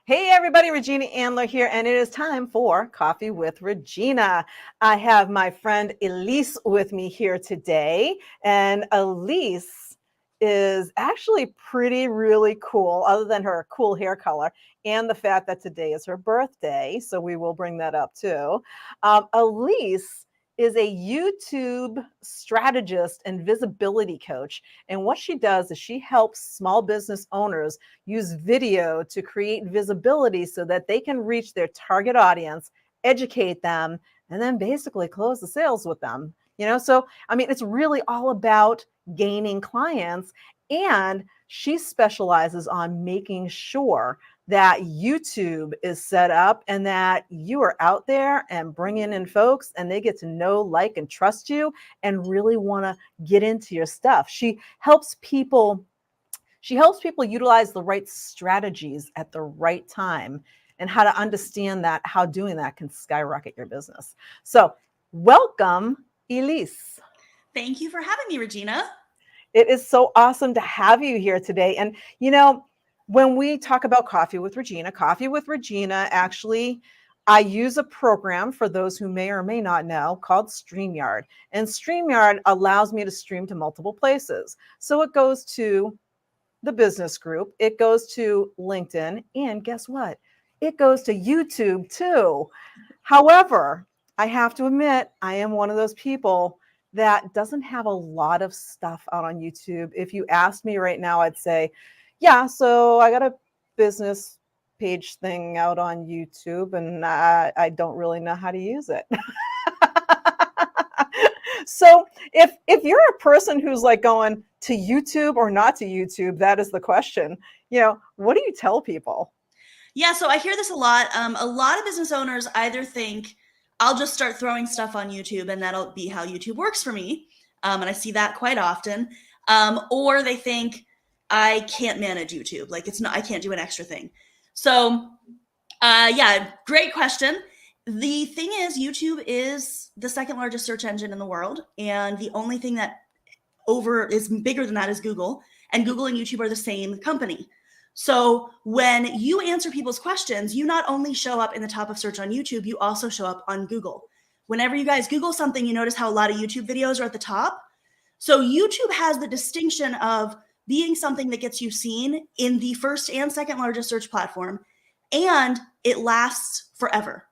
Hey everybody, Regina Andler here, and it is time for Coffee with Regina. I have my friend Elise with me here today, and Elise is actually really cool, other than her cool hair color and the fact that today is her birthday, so we will bring that up too. Elise is a YouTube strategist and visibility coach, and what she does is she helps small business owners use video to create visibility so that they can reach their target audience, educate them, and then basically close the sales with them. So I mean, it's really all about gaining clients. And she specializes on making sure that YouTube is set up and that you are out there and bringing in folks and they get to know, like, and trust you and really want to get into your stuff. She helps people utilize the right strategies at the right time and how to understand that, how doing that can skyrocket your business. So welcome, Elise. Thank you for having me, Regina. It is so awesome to have you here today. And, when we talk about Coffee with Regina, actually, I use a program, for those who may or may not know, called StreamYard. And StreamYard allows me to stream to multiple places. So it goes to the business group, it goes to LinkedIn, and guess what? It goes to YouTube too. However, I have to admit, I am one of those people that doesn't have a lot of stuff out on YouTube. If you asked me right now, I'd say, yeah, so I got a business page thing out on YouTube and I don't really know how to use it. So if you're a person who's like going to YouTube or not to YouTube, that is the question. What do you tell people? Yeah, so I hear this a lot. A lot of business owners either think I'll just start throwing stuff on YouTube and that'll be how YouTube works for me. And I see that quite often. Or they think I can't manage YouTube. Like I can't do an extra thing. So yeah, great question. The thing is, YouTube is the second largest search engine in the world. And the only thing that is bigger than that is Google. And Google and YouTube are the same company. So when you answer people's questions, you not only show up in the top of search on YouTube, you also show up on Google. Whenever you guys Google something, you notice how a lot of YouTube videos are at the top. So YouTube has the distinction of being something that gets you seen in the first and second largest search platform, and it lasts forever.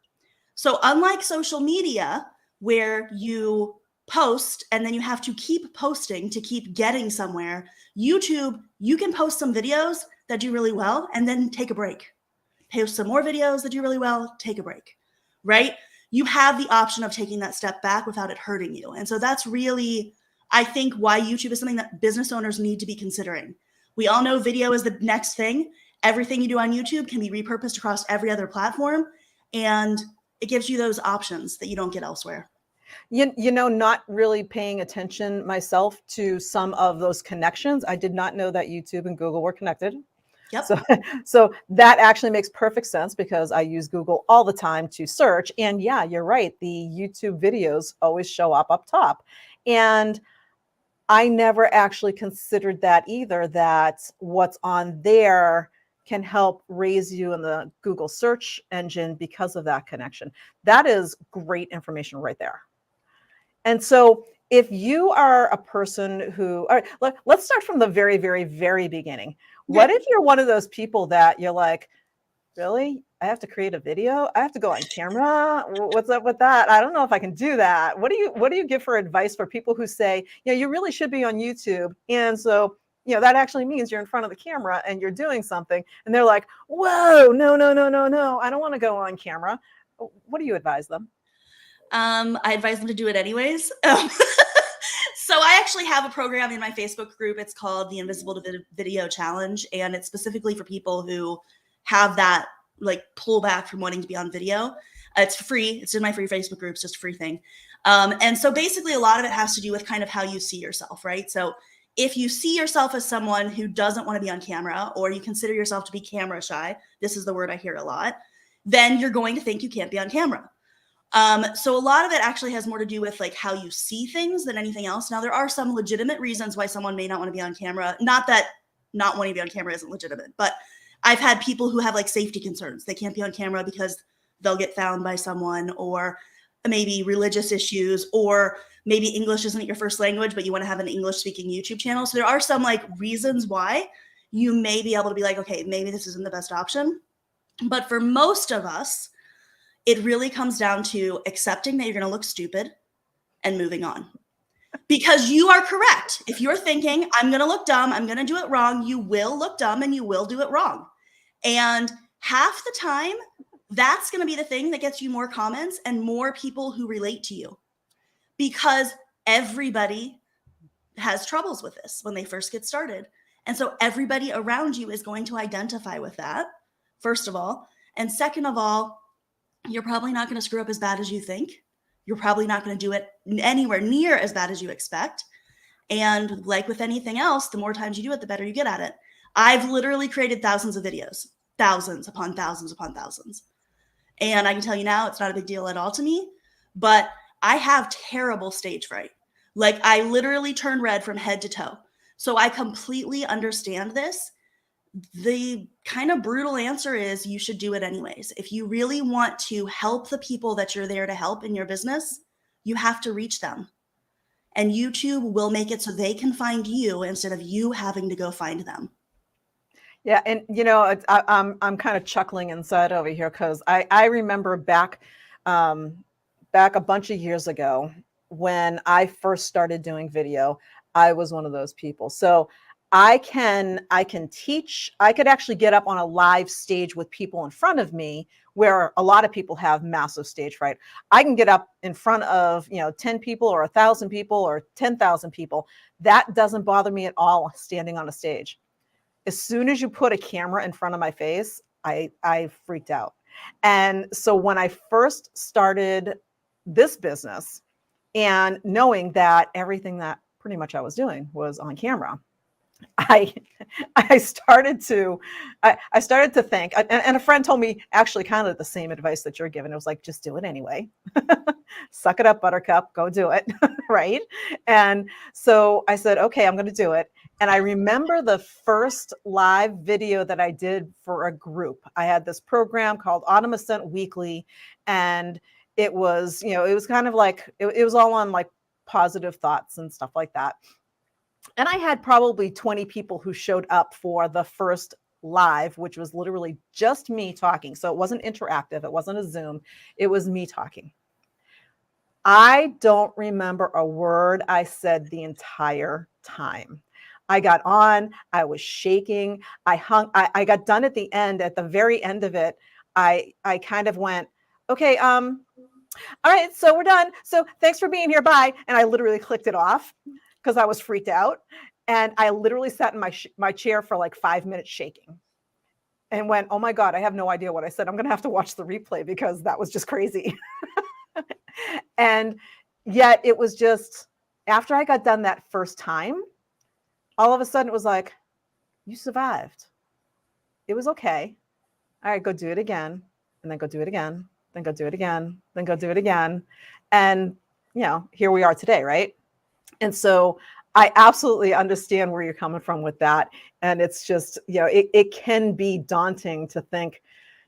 So unlike social media, where you post and then you have to keep posting to keep getting somewhere, YouTube, you can post some videos that do really well and then take a break. Post some more videos that do really well, take a break, right? You have the option of taking that step back without it hurting you. And so that's really, I think, why YouTube is something that business owners need to be considering. We all know video is the next thing. Everything you do on YouTube can be repurposed across every other platform. And it gives you those options that you don't get elsewhere. Not really paying attention myself to some of those connections. I did not know that YouTube and Google were connected. Yep. So that actually makes perfect sense because I use Google all the time to search. And yeah, you're right. The YouTube videos always show up top. And I never actually considered that either, that what's on there can help raise you in the Google search engine because of that connection. That is great information right there. And so if you are a person who, all right, let's start from the very, very, very beginning. What if you're one of those people that you're like, really? I have to create a video? I have to go on camera? What's up with that? I don't know if I can do that. What do you give for advice for people who say, you really should be on YouTube? And so, that actually means you're in front of the camera and you're doing something. And they're like, whoa, no. I don't want to go on camera. What do you advise them? I advise them to do it anyways. So I actually have a program in my Facebook group. It's called the Invisible Video Challenge. And it's specifically for people who have that like pull back from wanting to be on video. It's free. It's in my free Facebook group. It's just a free thing. And so basically a lot of it has to do with kind of how you see yourself, right? So if you see yourself as someone who doesn't want to be on camera, or you consider yourself to be camera shy, this is the word I hear a lot, then you're going to think you can't be on camera. So a lot of it actually has more to do with like how you see things than anything else. Now, there are some legitimate reasons why someone may not want to be on camera. Not that not wanting to be on camera isn't legitimate, but I've had people who have like safety concerns. They can't be on camera because they'll get found by someone, or maybe religious issues, or maybe English isn't your first language, but you want to have an English speaking YouTube channel. So there are some like reasons why you may be able to be like, okay, maybe this isn't the best option. But for most of us, it really comes down to accepting that you're going to look stupid and moving on. Because you are correct. If you're thinking, I'm going to look dumb, I'm going to do it wrong, you will look dumb and you will do it wrong. And half the time, that's going to be the thing that gets you more comments and more people who relate to you. Because everybody has troubles with this when they first get started. And so everybody around you is going to identify with that, first of all. And second of all, you're probably not going to screw up as bad as you think. You're probably not going to do it anywhere near as bad as you expect. And like with anything else, the more times you do it, the better you get at it. I've literally created thousands of videos, thousands upon thousands upon thousands. And I can tell you now, it's not a big deal at all to me, but I have terrible stage fright. Like I literally turn red from head to toe. So I completely understand this. The kind of brutal answer is you should do it anyways. If you really want to help the people that you're there to help in your business, you have to reach them. And YouTube will make it so they can find you instead of you having to go find them. Yeah, and you know, I'm kind of chuckling inside over here because I remember back back a bunch of years ago when I first started doing video, I was one of those people. So I can teach. I could actually get up on a live stage with people in front of me where a lot of people have massive stage fright. I can get up in front of 10 people or 1,000 people or 10,000 people. That doesn't bother me at all standing on a stage. As soon as you put a camera in front of my face, I freaked out. And so when I first started this business and knowing that everything that pretty much I was doing was on camera, I started to think, and a friend told me actually kind of the same advice that you're giving. It was like, just do it anyway. Suck it up, buttercup, go do it. Right. And so I said, okay, I'm going to do it. And I remember the first live video that I did for a group. I had this program called Autumn Ascent Weekly. And it was, it was kind of like, it was all on like positive thoughts and stuff like that. And I had probably 20 people who showed up for the first live, which was literally just me talking. So it wasn't interactive. It wasn't a Zoom. It was me talking. I don't remember a word I said the entire time. I got on, I was shaking. I got done at the end. At the very end of it, I kind of went, okay, all right, so we're done. So thanks for being here. Bye. And I literally clicked it off because I was freaked out. And I literally sat in my chair for like 5 minutes shaking and went, oh my God, I have no idea what I said. I'm going to have to watch the replay because that was just crazy. And yet it was just, after I got done that first time, all of a sudden it was like, you survived. It was okay. All right, go do it again. And then go do it again. Then go do it again. Then go do it again. And, here we are today, right? And so I absolutely understand where you're coming from with that. And it's just, it can be daunting to think,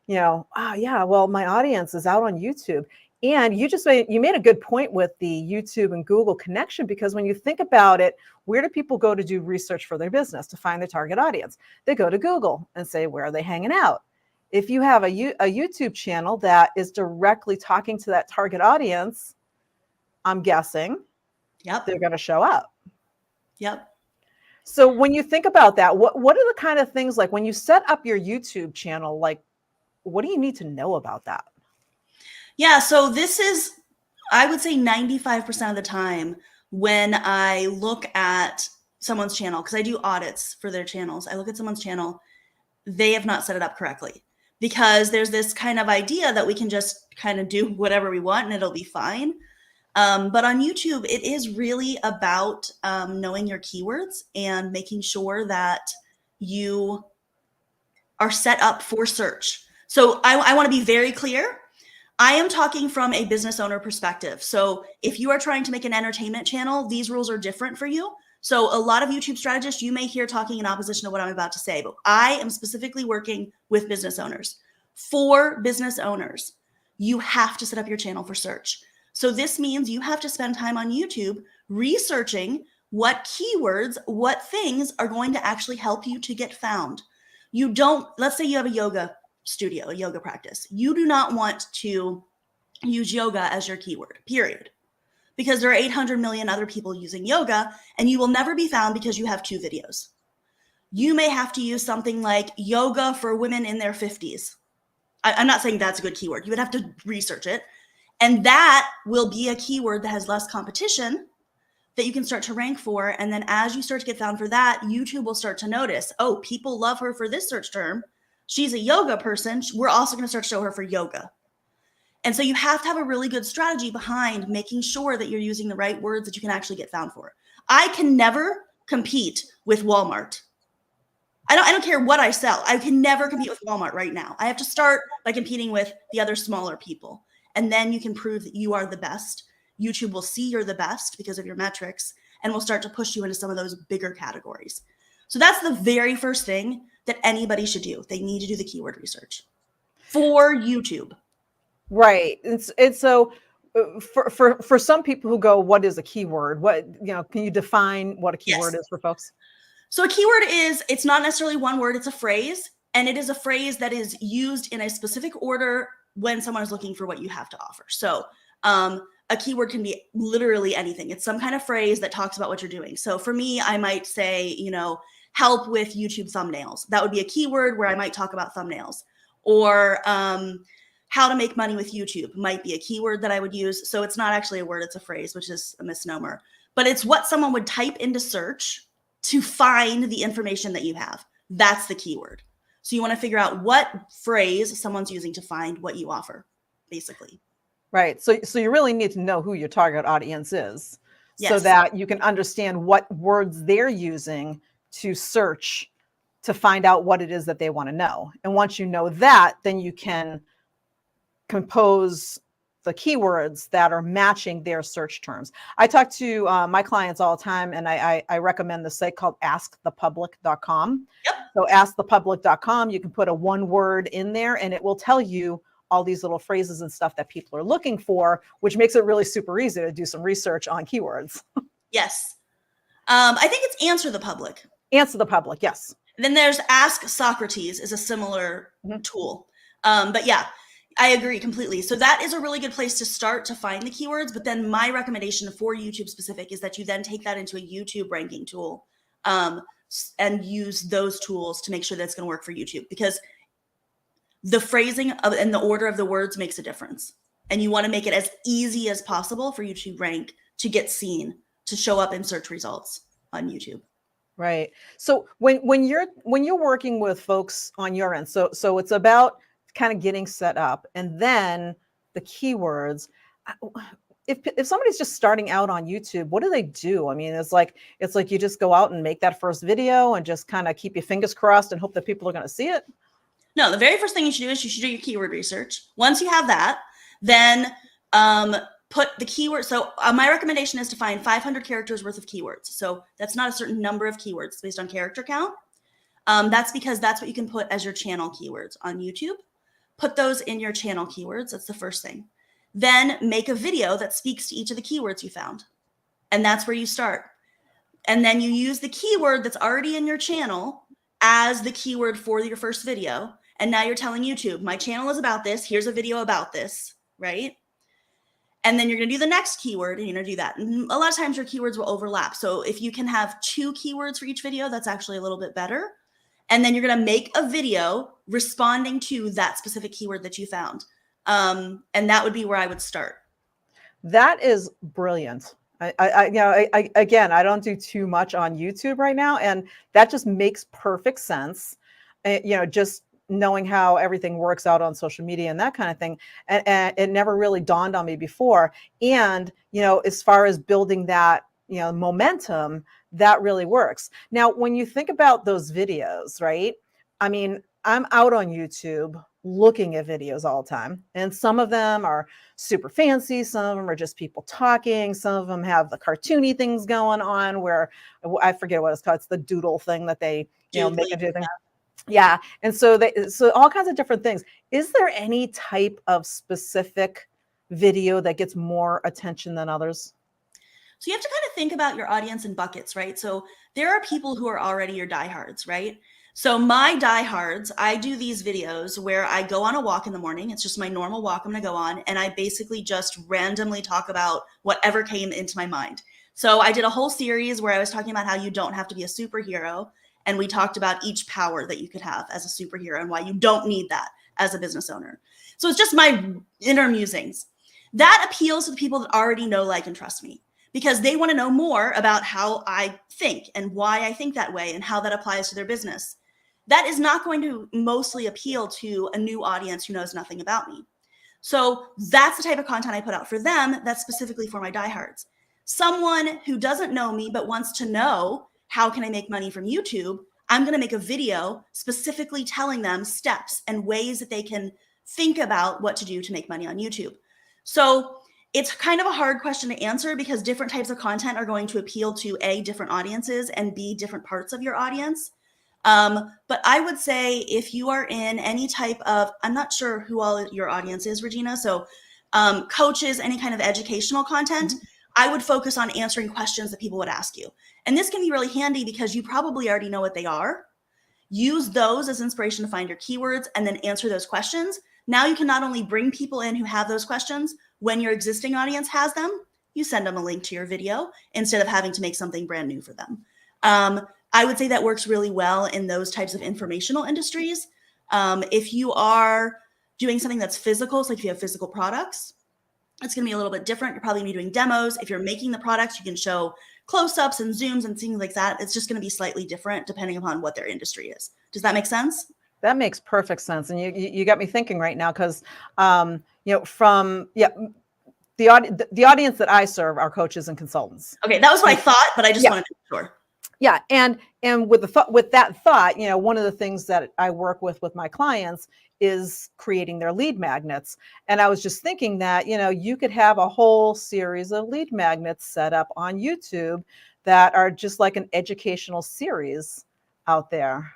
oh yeah, well, my audience is out on YouTube. And you made a good point with the YouTube and Google connection, because when you think about it, where do people go to do research for their business to find their target audience? They go to Google and say, where are they hanging out? If you have a YouTube channel that is directly talking to that target audience, I'm guessing they're going to show up. Yep. So when you think about that, what are the kind of things, like when you set up your YouTube channel, like what do you need to know about that? Yeah, so this is, I would say 95% of the time when I look at someone's channel, because I do audits for their channels, I look at someone's channel, they have not set it up correctly, because there's this kind of idea that we can just kind of do whatever we want and it'll be fine. But on YouTube, it is really about knowing your keywords and making sure that you are set up for search. So I want to be very clear. I am talking from a business owner perspective. So if you are trying to make an entertainment channel, these rules are different for you. So a lot of YouTube strategists you may hear talking in opposition to what I'm about to say, but I am specifically working with business owners. For business owners, you have to set up your channel for search. So this means you have to spend time on YouTube researching what keywords, what things are going to actually help you to get found. You don't, let's say you have a yoga studio, a yoga practice. You do not want to use yoga as your keyword, period. Because there are 800 million other people using yoga, and you will never be found because you have 2 videos. You may have to use something like yoga for women in their 50s. I'm not saying that's a good keyword. You would have to research it. And that will be a keyword that has less competition that you can start to rank for. And then as you start to get found for that, YouTube will start to notice, oh, people love her for this search term. She's a yoga person. We're also going to start to show her for yoga. And so you have to have a really good strategy behind making sure that you're using the right words that you can actually get found for. I can never compete with Walmart. I don't care what I sell. I can never compete with Walmart right now. I have to start by competing with the other smaller people. And then you can prove that you are the best. YouTube will see you're the best because of your metrics and will start to push you into some of those bigger categories. So that's the very first thing that anybody should do. They need to do the keyword research for YouTube. Right. And so for some people who go, what is a keyword? What, can you define what a keyword Yes. is for folks? So a keyword is, it's not necessarily one word, it's a phrase. And it is a phrase that is used in a specific order when someone is looking for what you have to offer. So a keyword can be literally anything. It's some kind of phrase that talks about what you're doing. So for me, I might say, help with YouTube thumbnails. That would be a keyword where I might talk about thumbnails. Or how to make money with YouTube might be a keyword that I would use. So it's not actually a word, it's a phrase, which is a misnomer. But it's what someone would type into search to find the information that you have. That's the keyword. So you want to figure out what phrase someone's using to find what you offer, basically. Right. So you really need to know who your target audience is, Yes. so that you can understand what words they're using to search to find out what it is that they want to know. And once you know that, then you can compose the keywords that are matching their search terms. I talk to my clients all the time, and I recommend the site called askthepublic.com. Yep. So askthepublic.com, you can put a 1 word in there and it will tell you all these little phrases and stuff that people are looking for, which makes it really super easy to do some research on keywords. Yes. I think it's Answer the Public. Answer the Public, yes. Then there's Ask Socrates is a similar tool. But yeah, I agree completely. So that is a really good place to start to find the keywords. But then my recommendation for YouTube specific is that you then take that into a YouTube ranking tool and use those tools to make sure that it's going to work for YouTube, because the phrasing and the order of the words makes a difference. And you want to make it as easy as possible for you to rank, to get seen, to show up in search results on YouTube. Right. So when you're working with folks on your end, so it's about kind of getting set up, and then the keywords. If somebody's just starting out on YouTube, what do they do? I mean, it's like you just go out and make that first video and just kind of keep your fingers crossed and hope that people are going to see it. No, the very first thing you should do is you should do your keyword research. Once you have that, then put the keyword. So my recommendation is to find 500 characters worth of keywords. So that's not a certain number of keywords. It's based on character count. That's because that's what you can put as your channel keywords on YouTube. Put those in your channel keywords. That's the first thing. Then make a video that speaks to each of the keywords you found. And that's where you start. And then you use the keyword that's already in your channel as the keyword for your first video. And now you're telling YouTube, my channel is about this. Here's a video about this, right? And then you're going to do the next keyword and you're going to do that. And a lot of times your keywords will overlap. So if you can have 2 keywords for each video, that's actually a little bit better. And then you're going to make a video responding to that specific keyword that you found. And that would be where I would start. That is brilliant. Again, I don't do too much on YouTube right now, and that just makes perfect sense. Just knowing how everything works out on social media and that kind of thing. And it never really dawned on me before. And, as far as building that, momentum, that really works. Now, when you think about those videos, right? I mean, I'm out on YouTube looking at videos all the time. And some of them are super fancy. Some of them are just people talking. Some of them have the cartoony things going on where I forget what it's called. It's the doodle thing that they, make Doodly. into a thing. Yeah. And so so all kinds of different things. Is there any type of specific video that gets more attention than others? So you have to kind of think about your audience in buckets, right? So there are people who are already your diehards, right? So my diehards, I do these videos where I go on a walk in the morning. It's just my normal walk I'm going to go on. And I basically just randomly talk about whatever came into my mind. So I did a whole series where I was talking about how you don't have to be a superhero. And we talked about each power that you could have as a superhero and why you don't need that as a business owner. So it's just my inner musings. That appeals to the people that already know, like, and trust me, because they want to know more about how I think and why I think that way and how that applies to their business. That is not going to mostly appeal to a new audience who knows nothing about me. So that's the type of content I put out for them. That's specifically for my diehards. Someone who doesn't know me but wants to know how can I make money from YouTube, I'm going to make a video specifically telling them steps and ways that they can think about what to do to make money on YouTube. So it's kind of a hard question to answer because different types of content are going to appeal to A, different audiences, and B, different parts of your audience. But I would say if you are in any type of, I'm not sure who all your audience is, Regina. So coaches, any kind of educational content, I would focus on answering questions that people would ask you. And this can be really handy because you probably already know what they are. Use those as inspiration to find your keywords and then answer those questions. Now you can not only bring people in who have those questions when your existing audience has them, you send them a link to your video instead of having to make something brand new for them. I would say that works really well in those types of informational industries. If you are doing something that's physical, so if you have physical products, it's going to be a little bit different. You're probably going to be doing demos. If you're making the products, you can show close-ups and zooms and things like that. It's just going to be slightly different depending upon what their industry is. Does that make sense? That makes perfect sense. And you got me thinking right now because, the audience that I serve are coaches and consultants. Okay, that was what I thought, but I just wanted to be sure. Yeah, and with that thought, one of the things that I work with my clients is creating their lead magnets. And I was just thinking that, you could have a whole series of lead magnets set up on YouTube that are just like an educational series out there.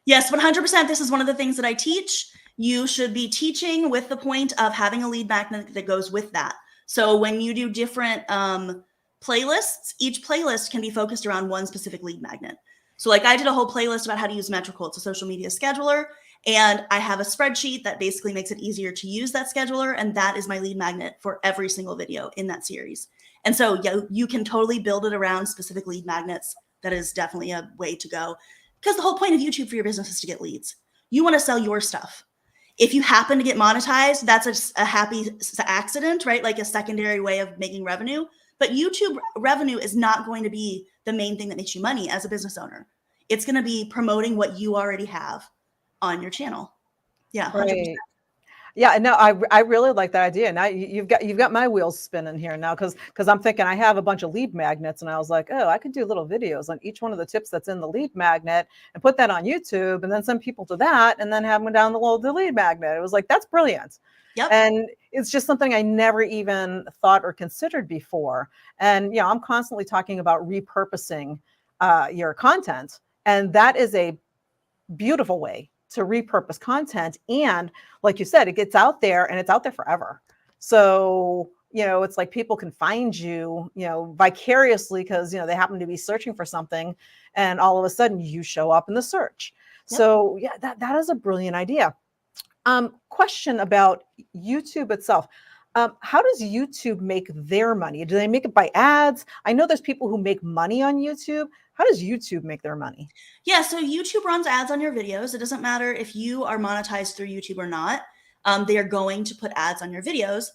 Yes, 100%. This is one of the things that I teach. You should be teaching with the point of having a lead magnet that goes with that. So when you do different playlists, each playlist can be focused around one specific lead magnet. So like I did a whole playlist about how to use Metrical. It's a social media scheduler. And I have a spreadsheet that basically makes it easier to use that scheduler. And that is my lead magnet for every single video in that series. And so you can totally build it around specific lead magnets. That is definitely a way to go. Because the whole point of YouTube for your business is to get leads. You want to sell your stuff. If you happen to get monetized, that's a happy accident, right? Like a secondary way of making revenue. But YouTube revenue is not going to be the main thing that makes you money as a business owner. It's going to be promoting what you already have on your channel. Yeah, 100%. Right. Yeah, no, I really like that idea. Now you've got my wheels spinning here now because I'm thinking I have a bunch of lead magnets and I was like, oh, I could do little videos on each one of the tips that's in the lead magnet and put that on YouTube and then send people to that and then have them down the lead magnet. It was like, that's brilliant. Yep. And it's just something I never even thought or considered before. And I'm constantly talking about repurposing your content, and that is a beautiful way to repurpose content. And like you said, it gets out there and it's out there forever. So, it's like people can find you, vicariously because, they happen to be searching for something and all of a sudden you show up in the search. Yep. So yeah, that is a brilliant idea. Question about YouTube itself. How does YouTube make their money? Do they make it by ads? I know there's people who make money on YouTube. How does YouTube make their money? Yeah, so YouTube runs ads on your videos. It doesn't matter if you are monetized through YouTube or not. They are going to put ads on your videos,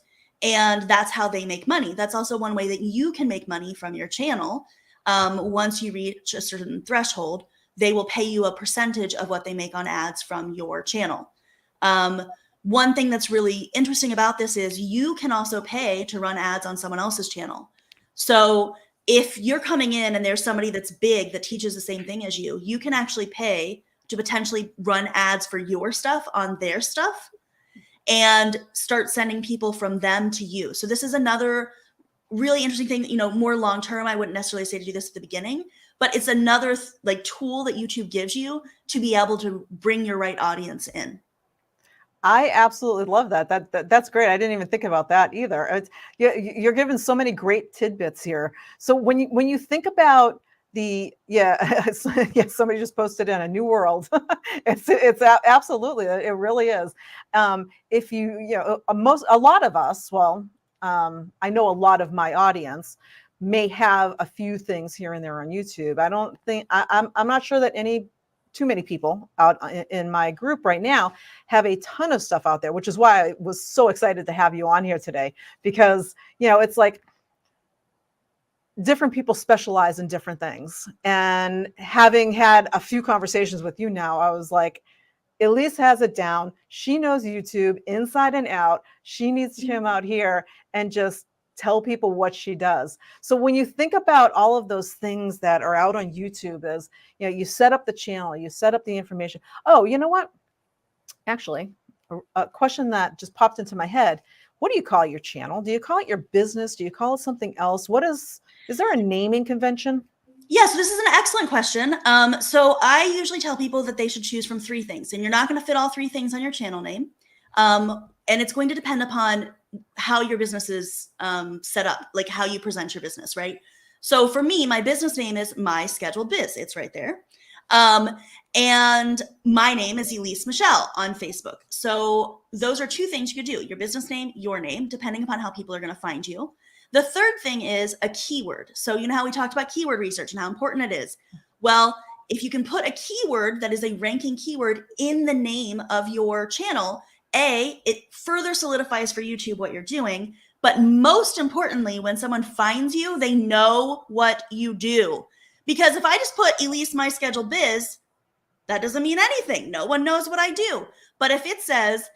and that's how they make money. That's also one way that you can make money from your channel. Once you reach a certain threshold, they will pay you a percentage of what they make on ads from your channel. One thing that's really interesting about this is you can also pay to run ads on someone else's channel. So if you're coming in and there's somebody that's big that teaches the same thing as you, you can actually pay to potentially run ads for your stuff on their stuff. and start sending people from them to you. So this is another really interesting thing, you know, more long-term. I wouldn't necessarily say to do this at the beginning, but it's another like tool that YouTube gives you to be able to bring your right audience in. I absolutely love that. That's great. I didn't even think about that either. You're given so many great tidbits here. So when you think about yeah, somebody just posted in a new world. Absolutely, it really is. If a lot of us, well, I know a lot of my audience may have a few things here and there on YouTube. I don't think I'm not sure that too many people out in my group right now have a ton of stuff out there, which is why I was so excited to have you on here today, because, it's like different people specialize in different things. And having had a few conversations with you now, I was like, Elise has it down. She knows YouTube inside and out. She needs to come out here and just tell people what she does. So when you think about all of those things that are out on YouTube, is, you set up the channel, you set up the information. Oh, you know what? Actually, a question that just popped into my head. What do you call your channel? Do you call it your business? Do you call it something else? Is there a naming convention? Yeah, so this is an excellent question. So I usually tell people that they should choose from 3 things, and you're not going to fit all 3 things on your channel name. And it's going to depend upon how your business is set up, like how you present your business, right? So for me, my business name is My Scheduled Biz. It's right there. And my name is Elise Michelle on Facebook. So those are 2 things you could do: your business name, your name, depending upon how people are going to find you. The third thing is a keyword. So you know how we talked about keyword research and how important it is? Well, if you can put a keyword that is a ranking keyword in the name of your channel, it further solidifies for YouTube what you're doing. But most importantly, when someone finds you, they know what you do. Because if I just put Elise My Scheduled Biz, that doesn't mean anything. No one knows what I do. But if it says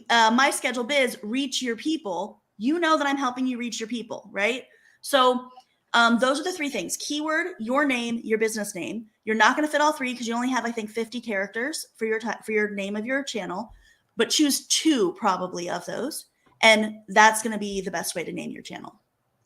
My Scheduled Biz, reach your people, you know that I'm helping you reach your people, right? So those are the 3 things: keyword, your name, your business name. You're not going to fit all 3 because you only have, I think, 50 characters for your name of your channel, but choose 2 probably of those. And that's going to be the best way to name your channel.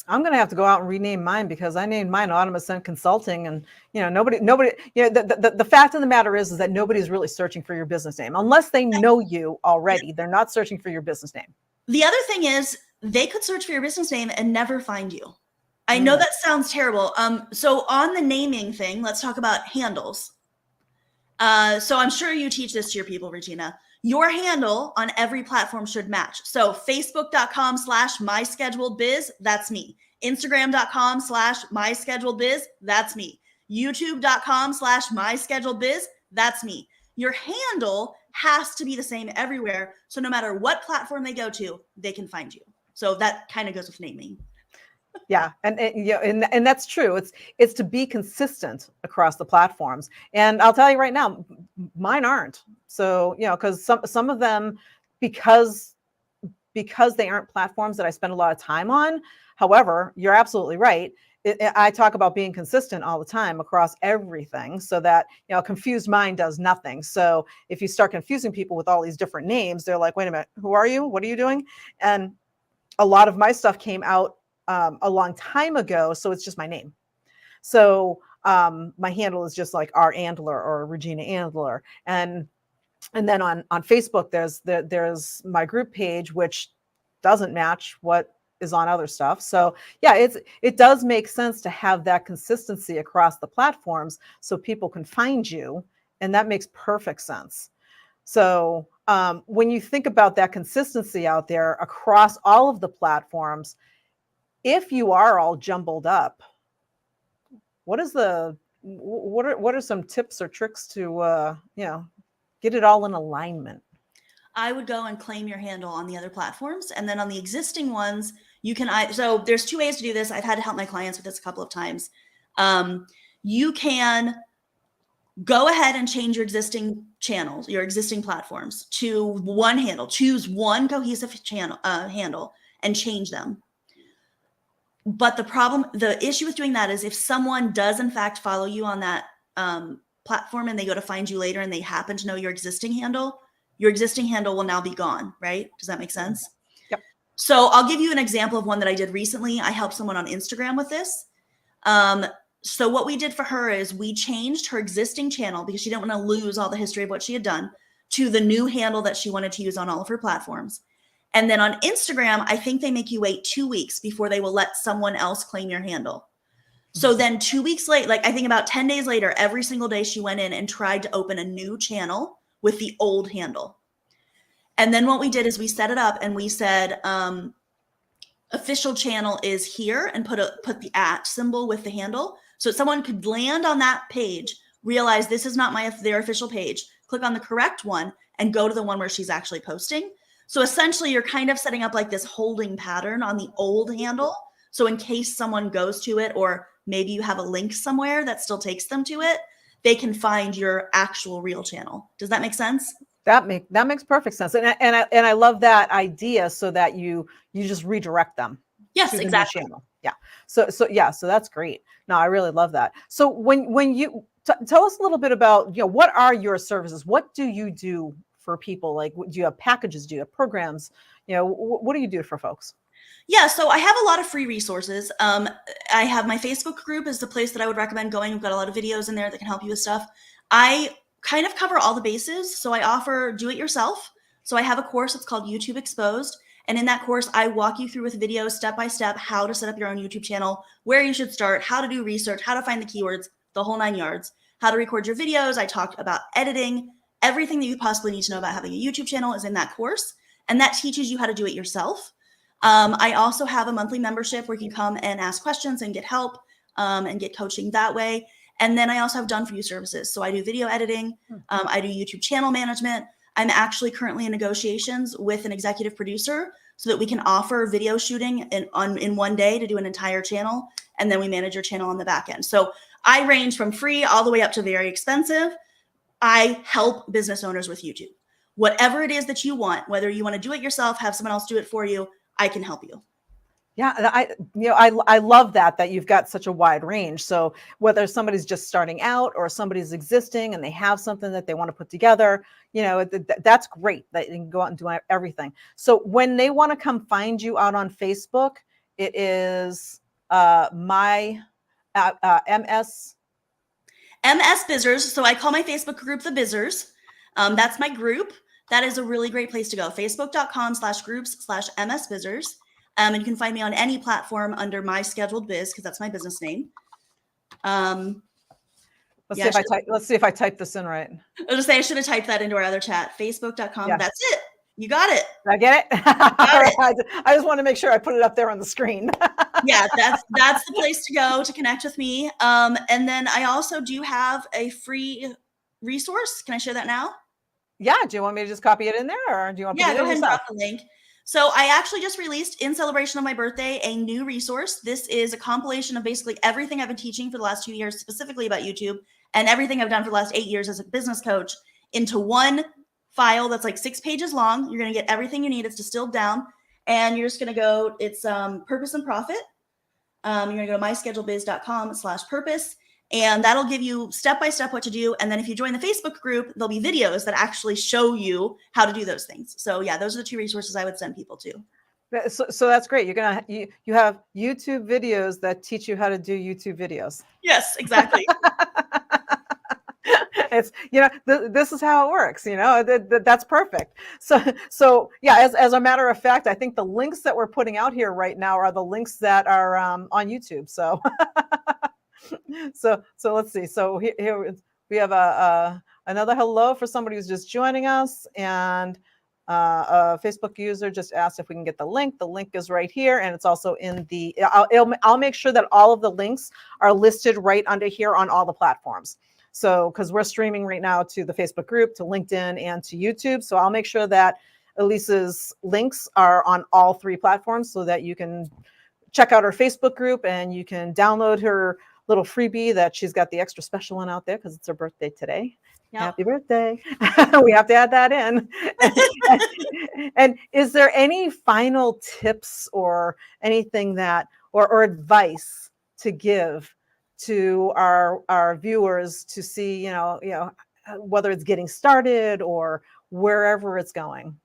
I'm going to have to go out and rename mine, because I named mine Automation and Consulting, and nobody, the fact of the matter is that nobody's really searching for your business name unless they know you already. They're not searching for your business name. The other thing is, they could search for your business name and never find you. I know that sounds terrible. So on the naming thing, let's talk about handles. So I'm sure you teach this to your people, Regina. Your handle on every platform should match. So facebook.com/myscheduledbiz, that's me. Instagram.com/myscheduledbiz, that's me. YouTube.com/myscheduledbiz, that's me. Your handle has to be the same everywhere. So no matter what platform they go to, they can find you. So that kind of goes with naming. Yeah, and that's true. It's to be consistent across the platforms. And I'll tell you right now, mine aren't. So because some of them, because they aren't platforms that I spend a lot of time on. However, you're absolutely right. I talk about being consistent all the time across everything, so that a confused mind does nothing. So if you start confusing people with all these different names, they're like, wait a minute, who are you? What are you doing? And a lot of my stuff came out a long time ago, so it's just my name. So my handle is just like R Andler or Regina Andler, and then on Facebook there's my group page, which doesn't match what is on other stuff. So yeah, it does make sense to have that consistency across the platforms so people can find you, and that makes perfect sense. So when you think about that consistency out there across all of the platforms, if you are all jumbled up, what are some tips or tricks to get it all in alignment? I would go and claim your handle on the other platforms, and then on the existing ones, you can. So there's 2 ways to do this. I've had to help my clients with this a couple of times. You can go ahead and change your existing channels, your existing platforms, to one handle. Choose one cohesive channel handle and change them. But the issue with doing that is if someone does in fact follow you on that platform and they go to find you later and they happen to know your existing handle, your existing handle will now be gone, right? Does that make sense? Yep. So I'll give you an example of one that I did recently. I helped someone on Instagram with this. So what we did for her is we changed her existing channel because she didn't want to lose all the history of what she had done to the new handle that she wanted to use on all of her platforms. And then on Instagram, I think they make you wait 2 weeks before they will let someone else claim your handle. So then 2 weeks later, like I think about 10 days later, every single day she went in and tried to open a new channel with the old handle. And then what we did is we set it up and we said, official channel is here, and put the @ symbol with the handle. So someone could land on that page, realize this is not their official page, click on the correct one and go to the one where she's actually posting. So essentially you're kind of setting up like this holding pattern on the old handle. So in case someone goes to it, or maybe you have a link somewhere that still takes them to it, they can find your actual real channel. Does that make sense? That makes perfect sense. And I love that idea, so that you just redirect them. Yes, to the new exactly. channel. Yeah. So that's great. No, I really love that. So when you tell us a little bit about, what are your services? What do you do for people? Like, do you have packages? Do you have programs? What do you do for folks? Yeah, so I have a lot of free resources. I have my Facebook group is the place that I would recommend going. We've got a lot of videos in there that can help you with stuff. I kind of cover all the bases. So I offer do-it-yourself. So I have a course that's called YouTube Exposed. And in that course, I walk you through with videos step-by-step how to set up your own YouTube channel, where you should start, how to do research, how to find the keywords, the whole 9 yards, how to record your videos. I talked about editing. Everything that you possibly need to know about having a YouTube channel is in that course. And that teaches you how to do it yourself. I also have a monthly membership where you can come and ask questions and get help and get coaching that way. And then I also have done for you services. So I do video editing. I do YouTube channel management. I'm actually currently in negotiations with an executive producer so that we can offer video shooting in one day to do an entire channel. And then we manage your channel on the back end. So I range from free all the way up to very expensive. I help business owners with YouTube. Whatever it is that you want, whether you want to do it yourself, have someone else do it for you, I can help you. Yeah, I love that you've got such a wide range. So whether somebody's just starting out or somebody's existing and they have something that they want to put together, that's great that you can go out and do everything. So when they want to come find you out on Facebook, it is my MS Bizzers. So I call my Facebook group the Bizzers. That's my group. That is a really great place to go. Facebook.com/groups/MS Bizzers. And you can find me on any platform under my scheduled biz, because that's my business name. Let's see if I type this in right. I'll just say I should have typed that into our other chat. Facebook.com. Yeah. That's it. You got it. I get it. I just want to make sure I put it up there on the screen. Yeah, that's the place to go to connect with me. And then I also do have a free resource. Can I share that now? Yeah. Do you want me to just copy it in there, or do you want to put it in yourself? Go ahead and drop the link. So I actually just released, in celebration of my birthday, a new resource. This is a compilation of basically everything I've been teaching for the last 2 years, specifically about YouTube, and everything I've done for the last 8 years as a business coach into one file that's like 6 pages long. You're going to get everything you need. It's distilled down. And you're just going to go, it's Purpose and Profit. You're going to go to myscheduledbiz.com/purpose. And that'll give you step-by-step what to do. And then if you join the Facebook group, there'll be videos that actually show you how to do those things. So yeah, those are the 2 resources I would send people to. So that's great. You have YouTube videos that teach you how to do YouTube videos. Yes, exactly. It's, this is how it works, that's perfect. So yeah, as a matter of fact, I think the links that we're putting out here right now are the links that are on YouTube. So so let's see. So here we have another hello for somebody who's just joining us, and a Facebook user just asked if we can get the link. The link is right here, and it's also in the. I'll make sure that all of the links are listed right under here on all the platforms. So because we're streaming right now to the Facebook group, to LinkedIn, and to YouTube, so I'll make sure that Elise's links are on all 3 platforms so that you can check out her Facebook group and you can download her little freebie that she's got, the extra special one out there because it's her birthday today. Yep. Happy birthday. We have to add that in. And is there any final tips or anything that, or advice to give to our viewers to see, whether it's getting started or wherever it's going?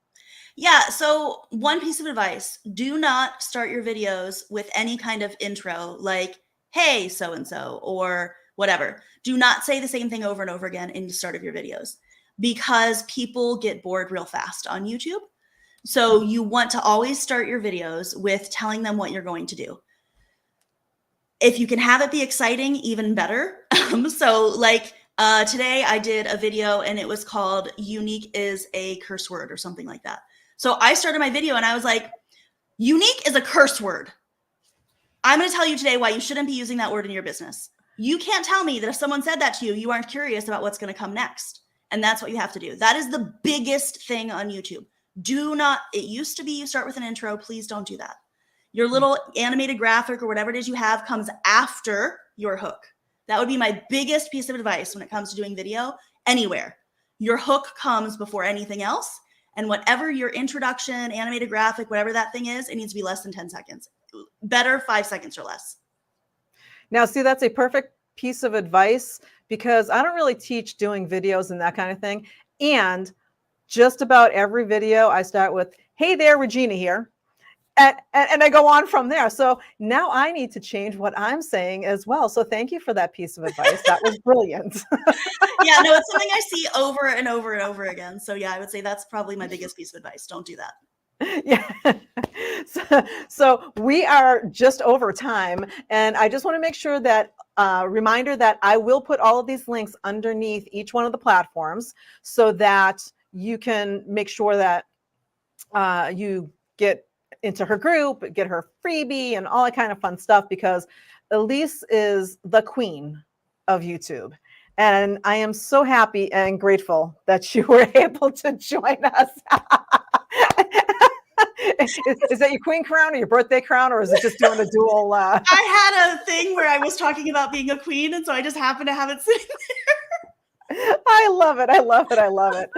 Yeah, so one piece of advice, do not start your videos with any kind of intro like, hey, so-and-so, or whatever. Do not say the same thing over and over again in the start of your videos because people get bored real fast on YouTube. So you want to always start your videos with telling them what you're going to do. If you can have it be exciting, even better. So like today I did a video and it was called "Unique is a Curse Word" or something like that. So I started my video and I was like, unique is a curse word. I'm going to tell you today why you shouldn't be using that word in your business. You can't tell me that if someone said that to you, you aren't curious about what's going to come next. And that's what you have to do. That is the biggest thing on YouTube. Do not, it used to be you start with an intro. Please don't do that. Your little animated graphic or whatever it is you have comes after your hook. That would be my biggest piece of advice when it comes to doing video anywhere. Your hook comes before anything else. And whatever your introduction, animated graphic, whatever that thing is, it needs to be less than 10 seconds. Better 5 seconds or less. Now, see, that's a perfect piece of advice because I don't really teach doing videos and that kind of thing. And just about every video I start with, hey there, Regina here. And I go on from there. So now I need to change what I'm saying as well. So thank you for that piece of advice. That was brilliant. Yeah, no, it's something I see over and over and over again. So yeah, I would say that's probably my biggest piece of advice. Don't do that. Yeah. So we are just over time. And I just want to make sure that reminder that I will put all of these links underneath each one of the platforms so that you can make sure that you get into her group, get her freebie and all that kind of fun stuff because Elise is the queen of YouTube. And I am so happy and grateful that you were able to join us. Is that your queen crown or your birthday crown, or is it just doing a dual? I had a thing where I was talking about being a queen, and so I just happened to have it sitting there. I love it. I love it. I love it.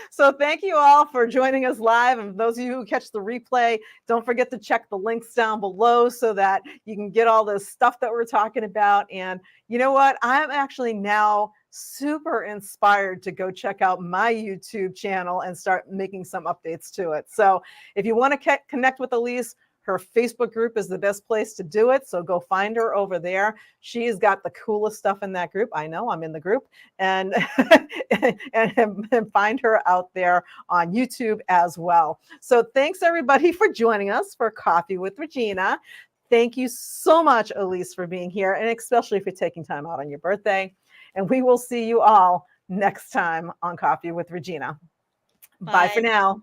So thank you all for joining us live. And those of you who catch the replay, don't forget to check the links down below so that you can get all this stuff that we're talking about. And you know what? I'm actually now super inspired to go check out my YouTube channel and start making some updates to it. So if you want to connect with Elise, her Facebook group is the best place to do it. So go find her over there. She's got the coolest stuff in that group. I know I'm in the group and, and find her out there on YouTube as well. So thanks everybody for joining us for Coffee with Regina. Thank you so much, Elise, for being here, and especially for taking time out on your birthday. And we will see you all next time on Coffee with Regina. Bye for now.